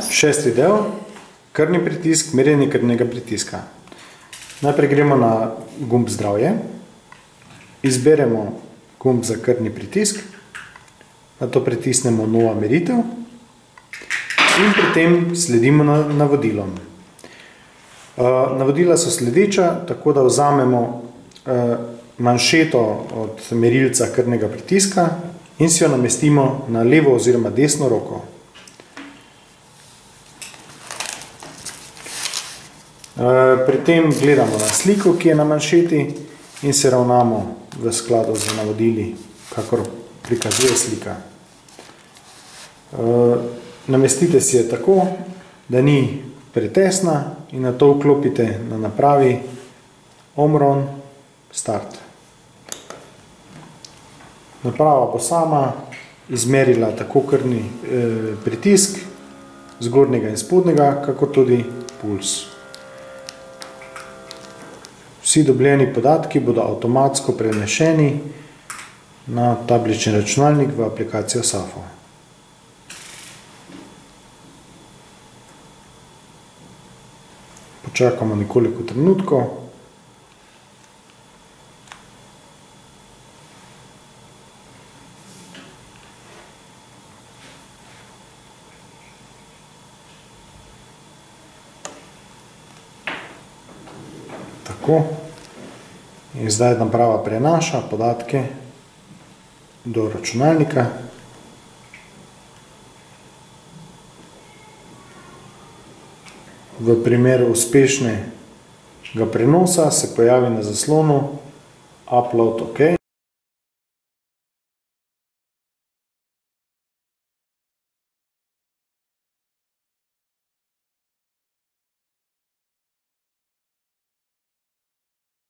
Šesti del, krvni pritisk, merjenje krvnega pritiska. Najprej gremo na gumb zdravje, izberemo gumb za krvni pritisk, nato pritisnemo nova meritev in pri tem sledimo navodilom. Navodila so sledeča, tako da vzamemo manšeto od merilca krvnega pritiska in si jo namestimo na levo oziroma desno roko. Pri tem gledamo na sliko, ki je na manšeti in se ravnamo v skladu z navodili, kakor prikazuje slika. Namestite si je tako, da ni pretesna in nato vklopite na napravi Omron Start. Naprava bo sama izmerila tako krvni pritisk, zgornjega in spodnjega, kakor tudi puls. Vsi dobljeni podatki bodo avtomatsko prenešeni na tablični računalnik v aplikacijo SAFO. Počakamo nekoliko trenutkov. Tako. In zdaj naprava prenaša podatke do računalnika. V primeru uspešnega prenosa se pojavi na zaslonu Upload OK.